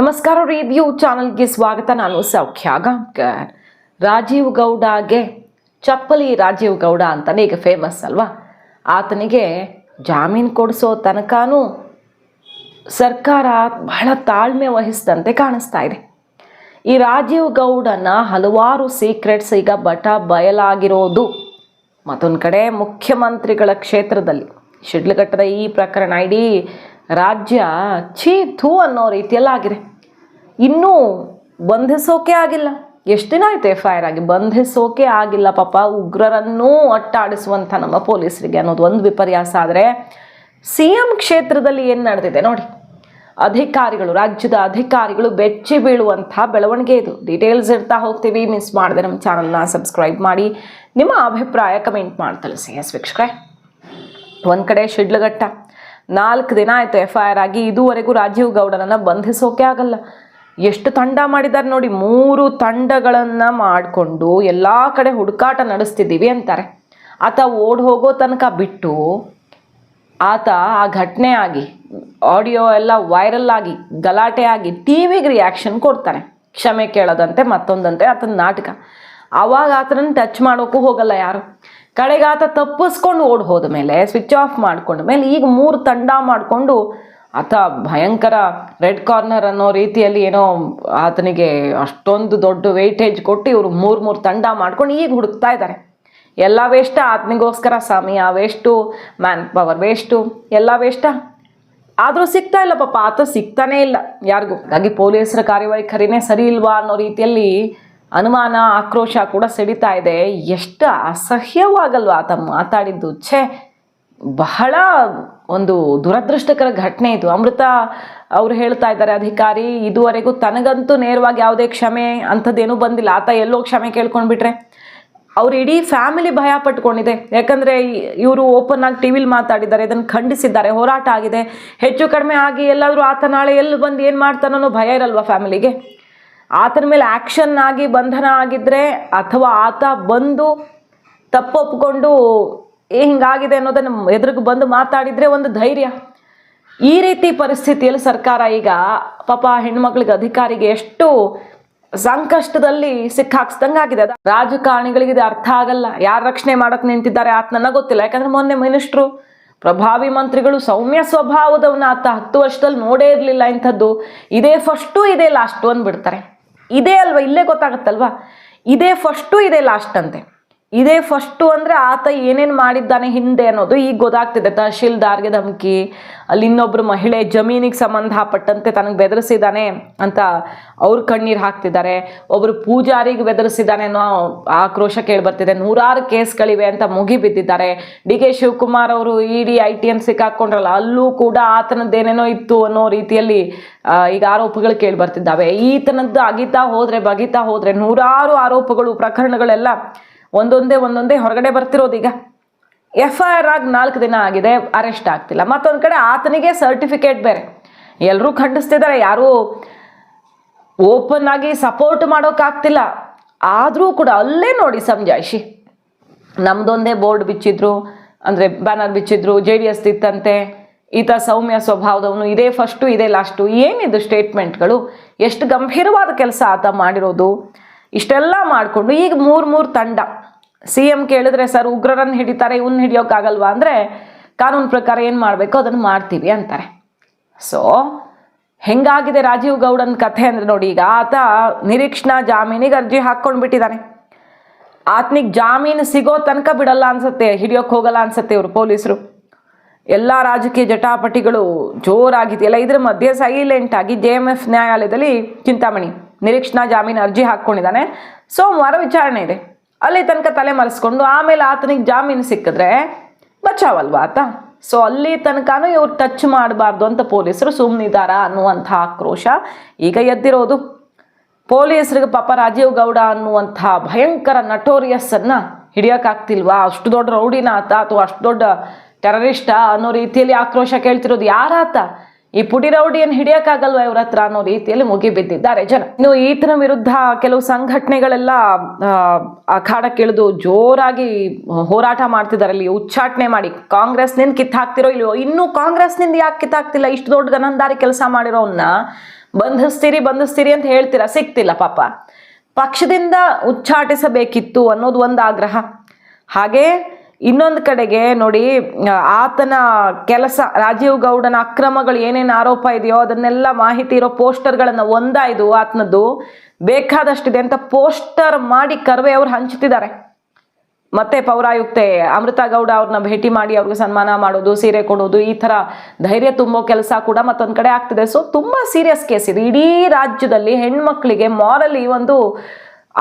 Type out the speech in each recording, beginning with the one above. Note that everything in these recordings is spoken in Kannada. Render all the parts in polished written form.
ನಮಸ್ಕಾರ, ರಿವ್ಯೂ ಚಾನಲ್ಗೆ ಸ್ವಾಗತ. ನಾನು ಸೌಖ್ಯ ಗಾಂವ್ಕರ್. ರಾಜೀವ್ ಗೌಡಗೆ ಚಪ್ಪಲಿ ರಾಜೀವ್ ಗೌಡ ಅಂತಲೇ ಈಗ ಫೇಮಸ್ ಅಲ್ವಾ. ಆತನಿಗೆ ಜಾಮೀನು ಕೊಡಿಸೋ ತನಕನೂ ಸರ್ಕಾರ ಬಹಳ ತಾಳ್ಮೆ ವಹಿಸಿದಂತೆ ಕಾಣಿಸ್ತಾ ಇದೆ. ಈ ರಾಜೀವ್ ಗೌಡನ ಹಲವಾರು ಸೀಕ್ರೆಟ್ಸ್ ಈಗ ಬಯಲಾಗಿರೋದು. ಮತ್ತೊಂದು ಕಡೆ ಮುಖ್ಯಮಂತ್ರಿಗಳ ಕ್ಷೇತ್ರದಲ್ಲಿ ಶಿಡ್ಲಘಟ್ಟದ ಈ ಪ್ರಕರಣ ಇಡೀ ರಾಜ್ಯ ಛೀ ಥೂ ಅನ್ನೋ ರೀತಿಯಲ್ಲಾಗಿದೆ. ಇನ್ನೂ ಬಂಧಿಸೋಕೆ ಆಗಿಲ್ಲ. ಎಷ್ಟು ದಿನ ಆಯಿತು FIR ಆಗಿ, ಬಂಧಿಸೋಕೆ ಆಗಿಲ್ಲ. ಪಾಪ ಉಗ್ರರನ್ನೂ ಅಟ್ಟಾಡಿಸುವಂಥ ನಮ್ಮ ಪೊಲೀಸರಿಗೆ ಅನ್ನೋದು ಒಂದು ವಿಪರ್ಯಾಸ. ಆದರೆ CM ಕ್ಷೇತ್ರದಲ್ಲಿ ಏನು ನಡೆದಿದೆ ನೋಡಿ. ಅಧಿಕಾರಿಗಳು, ರಾಜ್ಯದ ಅಧಿಕಾರಿಗಳು ಬೆಚ್ಚಿ ಬೀಳುವಂಥ ಬೆಳವಣಿಗೆ ಇದು. ಡೀಟೇಲ್ಸ್ ಇರ್ತಾ ಹೋಗ್ತೀವಿ. ಮಿಸ್ ಮಾಡಿದೆ ನಮ್ಮ ಚಾನಲ್ನ ಸಬ್ಸ್ಕ್ರೈಬ್ ಮಾಡಿ, ನಿಮ್ಮ ಅಭಿಪ್ರಾಯ ಕಮೆಂಟ್ ಮಾಡಿ ತಿಳಿಸಿ. ವೀಕ್ಷಕರೇ, ಒಂದು ಕಡೆ ಶಿಡ್ಲಘಟ್ಟ 4 ದಿನ ಆಯಿತು FIR ಆಗಿ, ಇದುವರೆಗೂ ರಾಜೀವ್ ಗೌಡನನ್ನು ಬಂಧಿಸೋಕೆ ಆಗಲ್ಲ. ಎಷ್ಟು ತಂಡ ಮಾಡಿದ್ದಾರೆ ನೋಡಿ. 3 ತಂಡಗಳನ್ನು ಮಾಡಿಕೊಂಡು ಎಲ್ಲ ಕಡೆ ಹುಡುಕಾಟ ನಡೆಸ್ತಿದ್ದೀವಿ ಅಂತಾರೆ. ಆತ ಓಡ್ ಹೋಗೋ ತನಕ ಬಿಟ್ಟು ಆತ ಆ ಘಟನೆ ಆಗಿ ಆಡಿಯೋ ಎಲ್ಲ ವೈರಲ್ ಆಗಿ ಗಲಾಟೆ ಆಗಿ ಟಿವಿಗೆ ರಿಯಾಕ್ಷನ್ ಕೊಡ್ತಾನೆ. ಕ್ಷಮೆ ಕೇಳೋದಂತೆ ಮತ್ತೊಂದಂತೆ ಆತನ ನಾಟಕ. ಆವಾಗ ಆತನನ್ನು ಟಚ್ ಮಾಡೋಕ್ಕೂ ಹೋಗಲ್ಲ ಯಾರು. ಕಡೆಗೆ ಆತ ತಪ್ಪಿಸ್ಕೊಂಡು ಓಡ್ ಹೋದ ಮೇಲೆ, ಸ್ವಿಚ್ ಆಫ್ ಮಾಡ್ಕೊಂಡ ಮೇಲೆ ಈಗ 3 ತಂಡ ಮಾಡಿಕೊಂಡು ಆತ ಭಯಂಕರ ರೆಡ್ ಕಾರ್ನರ್ ಅನ್ನೋ ರೀತಿಯಲ್ಲಿ ಏನೋ ಆತನಿಗೆ ಅಷ್ಟೊಂದು ದೊಡ್ಡ ವೆಯ್ಟೇಜ್ ಕೊಟ್ಟು ಇವರು 3 ತಂಡ ಮಾಡ್ಕೊಂಡು ಈಗ ಹುಡುಕ್ತಾ ಇದ್ದಾರೆ. ಎಲ್ಲ ವೇಷ್ಟ, ಆತನಿಗೋಸ್ಕರ ಸಮಯ ವೇಸ್ಟು, ಮ್ಯಾನ್ ಪವರ್ ವೇಸ್ಟು, ಎಲ್ಲ ವೇಷ್ಟ. ಆದರೂ ಸಿಗ್ತಾ ಇಲ್ಲ ಪಾಪ, ಆತ ಸಿಗ್ತಾನೇ ಇಲ್ಲ ಯಾರಿಗೂ. ಹಾಗಾಗಿ ಪೊಲೀಸರ ಕಾರ್ಯವೈಖರಿನೇ ಸರಿ ಇಲ್ವಾ ಅನ್ನೋ ರೀತಿಯಲ್ಲಿ ಅನುಮಾನ, ಆಕ್ರೋಶ ಕೂಡ ಸಿಡಿತಾ ಇದೆ. ಎಷ್ಟು ಅಸಹ್ಯವಾಗಲ್ವ ಆತ ಮಾತಾಡಿದ್ದು. ಬಹಳ ಒಂದು ದುರದೃಷ್ಟಕರ ಘಟನೆ ಇದು. ಅಮೃತ ಅವರು ಹೇಳ್ತಾ ಇದ್ದಾರೆ, ಅಧಿಕಾರಿ ಇದುವರೆಗೂ ತನಗಂತೂ ನೇರವಾಗಿ ಯಾವುದೇ ಕ್ಷಮೆ ಅಂಥದ್ದೇನೂ ಬಂದಿಲ್ಲ. ಆತ ಎಲ್ಲೋ ಕ್ಷಮೆ ಕೇಳ್ಕೊಂಡ್ಬಿಟ್ರೆ ಅವ್ರು ಇಡೀ ಫ್ಯಾಮಿಲಿ ಭಯ ಪಟ್ಕೊಂಡಿದೆ. ಯಾಕಂದರೆ ಇವರು ಓಪನ್ ಆಗಿ ಟಿವಿಲಿ ಮಾತಾಡಿದ್ದಾರೆ, ಇದನ್ನು ಖಂಡಿಸಿದ್ದಾರೆ, ಹೋರಾಟ ಆಗಿದೆ. ಹೆಚ್ಚು ಕಡಿಮೆ ಆಗಿ ಎಲ್ಲಾದರೂ ಆತ ನಾಳೆ ಎಲ್ಲಿ ಬಂದು ಏನು ಮಾಡ್ತಾನೋ ಭಯ ಇರಲ್ವ ಫ್ಯಾಮಿಲಿಗೆ. ಆತನ ಮೇಲೆ ಆ್ಯಕ್ಷನ್ ಆಗಿ ಬಂಧನ ಆಗಿದ್ದರೆ, ಅಥವಾ ಆತ ಬಂದು ತಪ್ಪೊಪ್ಕೊಂಡು ಹಿಂಗಾಗಿದೆ ಅನ್ನೋದನ್ನು ಎದುರಿಗೆ ಬಂದು ಮಾತಾಡಿದರೆ ಒಂದು ಧೈರ್ಯ. ಈ ರೀತಿ ಪರಿಸ್ಥಿತಿಯಲ್ಲಿ ಸರ್ಕಾರ ಈಗ ಪಾಪ ಹೆಣ್ಮಕ್ಳಿಗೆ, ಅಧಿಕಾರಿಗೆ ಎಷ್ಟು ಸಂಕಷ್ಟದಲ್ಲಿ ಸಿಕ್ಕಾಕ್ಸ್ದಂಗೆ ಆಗಿದೆ. ರಾಜಕಾರಣಿಗಳಿಗೆ ಇದು ಅರ್ಥ ಆಗಲ್ಲ. ಯಾರು ರಕ್ಷಣೆ ಮಾಡೋಕೆ ನಿಂತಿದ್ದಾರೆ ಆತನನ್ನ ಗೊತ್ತಿಲ್ಲ. ಯಾಕಂದರೆ ಮೊನ್ನೆ ಮಿನಿಸ್ಟ್ರು, ಪ್ರಭಾವಿ ಮಂತ್ರಿಗಳು ಸೌಮ್ಯ ಸ್ವಭಾವದವನ್ನ ಆತ 10 ವರ್ಷದಲ್ಲಿ ನೋಡೇ ಇರಲಿಲ್ಲ ಇಂಥದ್ದು. ಇದೇ ಫಸ್ಟು ಇದೇ ಲಾಸ್ಟು ಅಂದ್ಬಿಡ್ತಾರೆ. ಇದೇ ಅಲ್ವಾ, ಇಲ್ಲೇ ಗೊತ್ತಾಗತ್ತಲ್ವಾ, ಇದೇ ಫಸ್ಟು ಇದೇ ಲಾಸ್ಟ್ ಅಂತೆ. ಇದೇ ಫಸ್ಟು ಅಂದರೆ ಆತ ಏನೇನು ಮಾಡಿದ್ದಾನೆ ಹಿಂದೆ ಅನ್ನೋದು ಈಗ ಗೊತ್ತಾಗ್ತಿದೆ. ತಹಶೀಲ್ದಾರ್ಗೆ ಧಮಕಿ, ಅಲ್ಲಿ ಇನ್ನೊಬ್ಬರು ಮಹಿಳೆ ಜಮೀನಿಗೆ ಸಂಬಂಧಪಟ್ಟಂತೆ ತನಗೆ ಬೆದರಿಸಿದ್ದಾನೆ ಅಂತ ಅವ್ರು ಕಣ್ಣೀರು ಹಾಕ್ತಿದ್ದಾರೆ. ಒಬ್ಬರು ಪೂಜಾರಿಗೆ ಬೆದರಿಸಿದ್ದಾನೆ ಅನ್ನೋ ಆಕ್ರೋಶ ಕೇಳಿಬರ್ತಿದೆ. 100 ಕೇಸ್ಗಳಿವೆ ಅಂತ ಮುಗಿ ಬಿದ್ದಿದ್ದಾರೆ. DK ಶಿವಕುಮಾರ್ ಅವರು ED ITN ಸಿಕ್ಕಾಕೊಂಡ್ರಲ್ಲ, ಅಲ್ಲೂ ಕೂಡ ಆತನದ್ದೇನೇನೋ ಇತ್ತು ಅನ್ನೋ ರೀತಿಯಲ್ಲಿ ಈಗ ಆರೋಪಗಳು ಕೇಳಿಬರ್ತಿದ್ದಾವೆ. ಈತನದ್ದು ಬಗಿತಾ ಹೋದರೆ 100 ಆರೋಪಗಳು, ಪ್ರಕರಣಗಳೆಲ್ಲ ಒಂದೊಂದೇ ಹೊರಗಡೆ ಬರ್ತಿರೋದು. ಈಗ FIR ಆಗಿ 4 ದಿನ ಆಗಿದೆ, ಅರೆಸ್ಟ್ ಆಗ್ತಿಲ್ಲ. ಮತ್ತೊಂದು ಕಡೆ ಆತನಿಗೆ ಸರ್ಟಿಫಿಕೇಟ್ ಬೇರೆ ಎಲ್ಲರೂ ಖಂಡಿಸ್ತಿದ್ದಾರೆ. ಯಾರೂ ಓಪನ್ ಆಗಿ ಸಪೋರ್ಟ್ ಮಾಡೋಕ್ಕಾಗ್ತಿಲ್ಲ. ಆದರೂ ಕೂಡ ಅಲ್ಲೇ ನೋಡಿ ಸಮಜಾಯಿಷಿ. ನಮ್ಮದೊಂದೇ ಬೋರ್ಡ್ ಬಿಚ್ಚಿದ್ರು, ಅಂದರೆ ಬ್ಯಾನರ್ ಬಿಚ್ಚಿದ್ರು, JDS ಇತ್ತಂತೆ, ಈತ ಸೌಮ್ಯ ಸ್ವಭಾವದವನು, ಇದೇ ಫಸ್ಟು ಇದೇ ಲಾಸ್ಟು. ಏನಿದು ಸ್ಟೇಟ್ಮೆಂಟ್ಗಳು? ಎಷ್ಟು ಗಂಭೀರವಾದ ಕೆಲಸ ಆತ ಮಾಡಿರೋದು. ಇಷ್ಟೆಲ್ಲ ಮಾಡಿಕೊಂಡು ಈಗ 3 ತಂಡ. CM ಕೇಳಿದ್ರೆ, ಸರ್ ಉಗ್ರರನ್ನು ಹಿಡಿತಾರೆ, ಇವನ್ನ ಹಿಡಿಯೋಕ್ಕಾಗಲ್ವಾ ಅಂದರೆ, ಕಾನೂನು ಪ್ರಕಾರ ಏನು ಮಾಡಬೇಕು ಅದನ್ನು ಮಾಡ್ತೀವಿ ಅಂತಾರೆ. ಸೊ ಹೆಂಗಾಗಿದೆ ರಾಜೀವ್ ಗೌಡನ ಕಥೆ ಅಂದರೆ ನೋಡಿ. ಈಗ ಆತ ನಿರೀಕ್ಷಣಾ ಜಾಮೀನಿಗೆ ಅರ್ಜಿ ಹಾಕ್ಕೊಂಡು ಬಿಟ್ಟಿದ್ದಾನೆ. ಆತನಿಗೆ ಜಾಮೀನು ಸಿಗೋ ತನಕ ಬಿಡಲ್ಲ ಅನ್ಸುತ್ತೆ, ಹಿಡಿಯೋಕ್ಕೆ ಹೋಗಲ್ಲ ಅನ್ಸುತ್ತೆ ಇವರು ಪೊಲೀಸರು. ಎಲ್ಲ ರಾಜಕೀಯ ಜಟಾಪಟಿಗಳು ಜೋರಾಗಿದೆಯಲ್ಲ. ಇದ್ರ ಮಧ್ಯೆ ಸೈಲೆಂಟ್ ಆಗಿ JMF ನ್ಯಾಯಾಲಯದಲ್ಲಿ ಚಿಂತಾಮಣಿ ನಿರೀಕ್ಷಣಾ ಜಾಮೀನು ಅರ್ಜಿ ಹಾಕ್ಕೊಂಡಿದ್ದಾನೆ. ಸೋಮವಾರ ವಿಚಾರಣೆ ಇದೆ. ಅಲ್ಲಿ ತನಕ ತಲೆ ಮರೆಸ್ಕೊಂಡು ಆಮೇಲೆ ಆತನಿಗೆ ಜಾಮೀನು ಸಿಕ್ಕಿದ್ರೆ ಬಚಾವಲ್ವಾ ಆತ. ಸೊ ಅಲ್ಲಿ ತನಕನೂ ಇವ್ರು ಟಚ್ ಮಾಡಬಾರ್ದು ಅಂತ ಪೊಲೀಸರು ಸುಮ್ಮನಿದ್ದಾರ ಅನ್ನುವಂಥ ಆಕ್ರೋಶ ಈಗ ಎದ್ದಿರೋದು. ಪೊಲೀಸರಿಗೆ ಪಾಪ ರಾಜೀವ್ ಗೌಡ ಅನ್ನುವಂಥ ಭಯಂಕರ ನಟೋರಿಯಸ್ಸನ್ನು ಹಿಡಿಯೋಕ್ಕಾಗ್ತಿಲ್ವಾ? ಅಷ್ಟು ದೊಡ್ಡ ರೌಡಿನ ಆತ ಅಥವಾ ಅಷ್ಟು ದೊಡ್ಡ ಟೆರರಿಸ್ಟಾ ಅನ್ನೋ ರೀತಿಯಲ್ಲಿ ಆಕ್ರೋಶ ಕೇಳ್ತಿರೋದು. ಯಾರಾತ? ಈ ಪುಡಿ ರೌಡಿಯನ್ನು ಹಿಡಿಯಕ್ಕಾಗಲ್ವಾ ಇವ್ರ ಹತ್ರ ಅನ್ನೋ ರೀತಿಯಲ್ಲಿ ಮುಗಿಬಿದ್ದಿದ್ದಾರೆ ಜನ. ಇನ್ನು ಈತನ ವಿರುದ್ಧ ಕೆಲವು ಸಂಘಟನೆಗಳೆಲ್ಲ ಅಖಾಡಕ್ಕಿಳಿದು ಜೋರಾಗಿ ಹೋರಾಟ ಮಾಡ್ತಿದ್ದಾರೆ. ಅಲ್ಲಿ ಉಚ್ಚಾಟನೆ ಮಾಡಿ ಕಾಂಗ್ರೆಸ್ನಿಂದ ಕಿತ್ತಾಕ್ತಿರೋ ಇಲ್ವೋ, ಇನ್ನೂ ಕಾಂಗ್ರೆಸ್ನಿಂದ ಯಾಕೆ ಕಿತ್ತಾಕ್ತಿಲ್ಲ? ಇಷ್ಟು ದೊಡ್ಡ ಗನಂದಾರಿ ಕೆಲಸ ಮಾಡಿರೋನ್ನ ಬಂಧಿಸ್ತೀರಿ ಅಂತ ಹೇಳ್ತೀರಾ, ಸಿಗ್ತಿಲ್ಲ ಪಾಪ. ಪಕ್ಷದಿಂದ ಉಚ್ಚಾಟಿಸಬೇಕಿತ್ತು ಅನ್ನೋದು ಒಂದು ಆಗ್ರಹ. ಹಾಗೆ ಇನ್ನೊಂದು ಕಡೆಗೆ ನೋಡಿ, ಆತನ ಕೆಲಸ, ರಾಜೀವ್ ಗೌಡನ ಅಕ್ರಮಗಳು ಏನೇನು ಆರೋಪ ಇದೆಯೋ ಅದನ್ನೆಲ್ಲ ಮಾಹಿತಿ ಇರೋ ಪೋಸ್ಟರ್ಗಳನ್ನು ಒಂದಾಯ್ದು ಆತನದ್ದು ಬೇಕಾದಷ್ಟಿದೆ ಅಂತ ಪೋಸ್ಟರ್ ಮಾಡಿ ಕರ್ವೆ ಅವ್ರು ಹಂಚುತ್ತಿದ್ದಾರೆ. ಮತ್ತೆ ಪೌರಾಯುಕ್ತೆ ಅಮೃತಾ ಗೌಡ ಅವ್ರನ್ನ ಭೇಟಿ ಮಾಡಿ ಅವ್ರಿಗೆ ಸನ್ಮಾನ ಮಾಡೋದು, ಸೀರೆ ಕೊಡೋದು, ಈ ಥರ ಧೈರ್ಯ ತುಂಬೋ ಕೆಲಸ ಕೂಡ ಮತ್ತೊಂದು ಕಡೆ ಆಗ್ತಿದೆ. ಸೊ ತುಂಬ ಸೀರಿಯಸ್ ಕೇಸ್ ಇದು. ಇಡೀ ರಾಜ್ಯದಲ್ಲಿ ಹೆಣ್ಮಕ್ಳಿಗೆ ಮಾರಲಿ ಒಂದು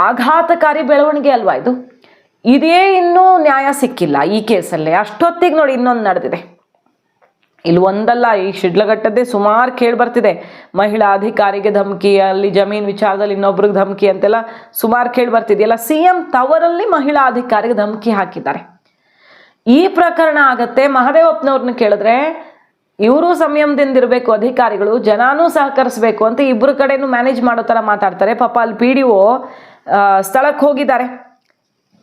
ಆಘಾತಕಾರಿ ಬೆಳವಣಿಗೆ ಅಲ್ವಾ ಇದು. ಇದೇ ಇನ್ನೂ ನ್ಯಾಯ ಸಿಕ್ಕಿಲ್ಲ ಈ ಕೇಸಲ್ಲೇ. ಅಷ್ಟೊತ್ತಿಗೆ ನೋಡಿ ಇನ್ನೊಂದು ನಡೆದಿದೆ. ಇಲ್ಲಿ ಒಂದಲ್ಲ, ಈ ಶಿಡ್ಲಘಟ್ಟದ್ದೇ ಸುಮಾರು ಕೇಳಿ ಬರ್ತಿದೆ. ಮಹಿಳಾ ಅಧಿಕಾರಿಗೆ ಧಮಕಿ, ಅಲ್ಲಿ ಜಮೀನ್ ವಿಚಾರದಲ್ಲಿ ಇನ್ನೊಬ್ರಿಗೆ ಧಮಕಿ ಅಂತೆಲ್ಲ ಸುಮಾರು ಕೇಳಿ ಬರ್ತಿದೆಯಲ್ಲ. CM ತವರಲ್ಲಿ ಮಹಿಳಾ ಅಧಿಕಾರಿಗೆ ಧಮಕಿ ಹಾಕಿದ್ದಾರೆ. ಈ ಪ್ರಕರಣ ಆಗತ್ತೆ. ಮಹದೇವಪ್ಪನವ್ರನ್ನ ಕೇಳಿದ್ರೆ ಇವರು ಸಂಯಮದಿಂದ ಇರಬೇಕು, ಅಧಿಕಾರಿಗಳು ಜನಾನೂ ಸಹಕರಿಸಬೇಕು ಅಂತ ಇಬ್ಬರು ಕಡೆನೂ ಮ್ಯಾನೇಜ್ ಮಾಡೋ ಥರ ಮಾತಾಡ್ತಾರೆ. ಪಾಪ ಅಲ್ಲಿ PDO ಸ್ಥಳಕ್ಕೆ ಹೋಗಿದ್ದಾರೆ.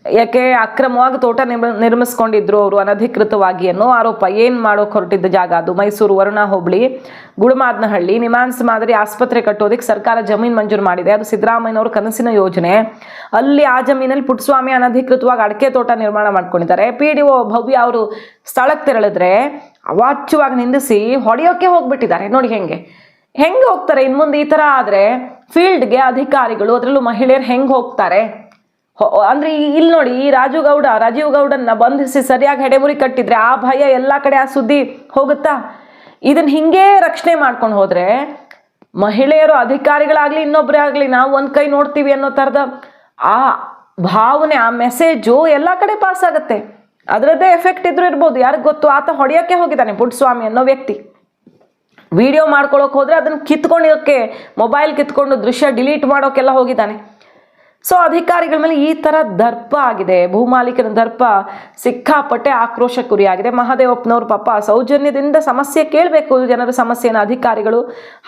ಯಾಕೆ ಅಕ್ರಮವಾಗಿ ತೋಟ ನಿರ್ಮಿಸ್ಕೊಂಡಿದ್ರು ಅವರು ಅನಧಿಕೃತವಾಗಿ ಅನ್ನೋ ಆರೋಪ. ಏನು ಮಾಡೋಕೆ ಹೊರಟಿದ್ದ ಜಾಗ ಅದು? ಮೈಸೂರು ವರುಣಾ ಹೋಬಳಿ ಗುಡಮಾದನಹಳ್ಳಿ ನಿಮಾನ್ಸ್ ಮಾದರಿ ಆಸ್ಪತ್ರೆ ಕಟ್ಟೋದಕ್ಕೆ ಸರ್ಕಾರ ಜಮೀನು ಮಂಜೂರು ಮಾಡಿದೆ. ಅದು ಸಿದ್ದರಾಮಯ್ಯನವ್ರ ಕನಸಿನ ಯೋಜನೆ. ಅಲ್ಲಿ ಆ ಜಮೀನಲ್ಲಿ ಪುಟ್ಟಸ್ವಾಮಿ ಅನಧಿಕೃತವಾಗಿ ಅಡಕೆ ತೋಟ ನಿರ್ಮಾಣ ಮಾಡ್ಕೊಂಡಿದ್ದಾರೆ. PDO ಭವ್ಯ ಅವರು ಸ್ಥಳಕ್ಕೆ ತೆರಳಿದ್ರೆ ಅವಾಚ್ಯವಾಗಿ ನಿಂದಿಸಿ ಹೊಡೆಯೋಕೆ ಹೋಗ್ಬಿಟ್ಟಿದ್ದಾರೆ. ನೋಡಿ ಹೆಂಗೆ ಹೋಗ್ತಾರೆ ಇನ್ನು ಮುಂದೆ ಈ ಥರ ಆದರೆ ಫೀಲ್ಡ್ಗೆ ಅಧಿಕಾರಿಗಳು, ಅದರಲ್ಲೂ ಮಹಿಳೆಯರು ಹೆಂಗೆ ಹೋಗ್ತಾರೆ? ಅಂದ್ರೆ ಇಲ್ಲಿ ನೋಡಿ, ಈ ರಾಜೀವ್ ಗೌಡನ್ನ ಬಂಧಿಸಿ ಸರಿಯಾಗಿ ಹೆಡೆಮುರಿ ಕಟ್ಟಿದ್ರೆ ಆ ಭಯ ಎಲ್ಲ ಕಡೆ ಆ ಸುದ್ದಿ ಹೋಗುತ್ತಾ? ಇದನ್ನ ಹಿಂಗೇ ರಕ್ಷಣೆ ಮಾಡ್ಕೊಂಡು ಹೋದ್ರೆ ಮಹಿಳೆಯರು, ಅಧಿಕಾರಿಗಳಾಗ್ಲಿ ಇನ್ನೊಬ್ಬರೇ ಆಗ್ಲಿ, ನಾವು ಒಂದ್ ಕೈ ನೋಡ್ತೀವಿ ಅನ್ನೋ ಥರದ ಆ ಭಾವನೆ, ಆ ಮೆಸೇಜು ಎಲ್ಲ ಕಡೆ ಪಾಸ್ ಆಗುತ್ತೆ. ಅದರದ್ದೇ ಎಫೆಕ್ಟ್ ಇದ್ರೂ ಇರ್ಬೋದು, ಯಾರಿಗೆ ಗೊತ್ತು. ಆತ ಹೊಡೆಯೋಕ್ಕೆ ಹೋಗಿದ್ದಾನೆ ಪುಟ್ಟಸ್ವಾಮಿ ಅನ್ನೋ ವ್ಯಕ್ತಿ. ವಿಡಿಯೋ ಮಾಡ್ಕೊಳಕ್ ಹೋದ್ರೆ ಅದನ್ನ ಕಿತ್ಕೊಂಡಿರೋಕ್ಕೆ, ಮೊಬೈಲ್ ಕಿತ್ಕೊಂಡು ದೃಶ್ಯ ಡಿಲೀಟ್ ಮಾಡೋಕೆಲ್ಲ ಹೋಗಿದ್ದಾನೆ. ಸೊ ಅಧಿಕಾರಿಗಳ ಮೇಲೆ ಈ ಥರ ದರ್ಪ ಆಗಿದೆ. ಭೂಮಾಲೀಕನ ದರ್ಪ ಸಿಕ್ಕಾಪಟ್ಟೆ ಆಕ್ರೋಶಕ್ಕೆ ಗುರಿಯಾಗಿದೆ. ಮಹದೇವಪ್ಪನವ್ರು ಪಾಪ ಸೌಜನ್ಯದಿಂದ ಸಮಸ್ಯೆ ಕೇಳಬೇಕು, ಜನರ ಸಮಸ್ಯೆನ ಅಧಿಕಾರಿಗಳು,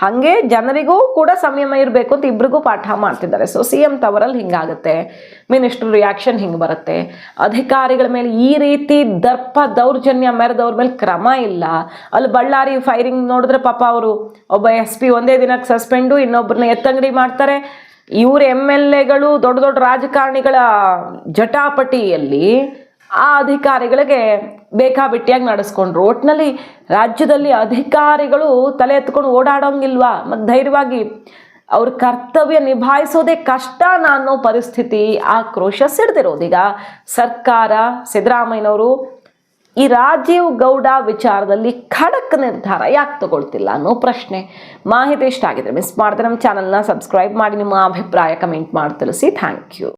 ಹಾಗೆ ಜನರಿಗೂ ಕೂಡ ಸಂಯಮ ಇರಬೇಕು ಅಂತ ಇಬ್ರಿಗೂ ಪಾಠ ಮಾಡ್ತಿದ್ದಾರೆ. ಸೊ CM ತವರಲ್ಲಿ ಹಿಂಗಾಗುತ್ತೆ, ಮಿನಿಸ್ಟರ್ ರಿಯಾಕ್ಷನ್ ಹಿಂಗೆ ಬರುತ್ತೆ. ಅಧಿಕಾರಿಗಳ ಮೇಲೆ ಈ ರೀತಿ ದರ್ಪ ದೌರ್ಜನ್ಯ ಮೆರೆದವ್ರ ಮೇಲೆ ಕ್ರಮ ಇಲ್ಲ. ಅಲ್ಲಿ ಬಳ್ಳಾರಿ ಫೈರಿಂಗ್ ನೋಡಿದ್ರೆ ಪಾಪ ಅವರು ಒಬ್ಬ SP ಒಂದೇ ದಿನಕ್ಕೆ ಸಸ್ಪೆಂಡು, ಇನ್ನೊಬ್ಬರನ್ನ ಎತ್ತಂಗಡಿ ಮಾಡ್ತಾರೆ. ಇವ್ರ MLAಗಳು, ದೊಡ್ಡ ದೊಡ್ಡ ರಾಜಕಾರಣಿಗಳ ಜಟಾಪಟಿಯಲ್ಲಿ ಆ ಅಧಿಕಾರಿಗಳಿಗೆ ಬೇಕಾಬಿಟ್ಟಿಯಾಗಿ ನಡೆಸ್ಕೊಂಡ್ರು. ಒಟ್ಟಿನಲ್ಲಿ ರಾಜ್ಯದಲ್ಲಿ ಅಧಿಕಾರಿಗಳು ತಲೆ ಎತ್ಕೊಂಡು ಓಡಾಡೋಂಗಿಲ್ವಾ? ಮತ್ತು ಧೈರ್ಯವಾಗಿ ಅವ್ರ ಕರ್ತವ್ಯ ನಿಭಾಯಿಸೋದೇ ಕಷ್ಟ ಅನ್ನೋ ಪರಿಸ್ಥಿತಿ, ಆಕ್ರೋಶ ಸಿಡ್ದಿರೋದು. ಈಗ ಸರ್ಕಾರ, ಸಿದ್ದರಾಮಯ್ಯನವರು ಈ ರಾಜೀವ್ ಗೌಡ ವಿಚಾರದಲ್ಲಿ ಖಡಕ್ ನಿರ್ಧಾರ ಯಾಕೆ ತಗೊಳ್ತಿಲ್ಲ ಅನ್ನೋ ಪ್ರಶ್ನೆ. ಮಾಹಿತಿ ಇಷ್ಟ ಆಗಿದ್ರೆ ಮಿಸ್ ಮಾಡಿದ್ರೆ ನಮ್ಮ ಚಾನಲ್ನ ಸಬ್ಸ್ಕ್ರೈಬ್ ಮಾಡಿ, ನಿಮ್ಮ ಅಭಿಪ್ರಾಯ ಕಮೆಂಟ್ ಮಾಡಿ ತಿಳಿಸಿ. Thank you.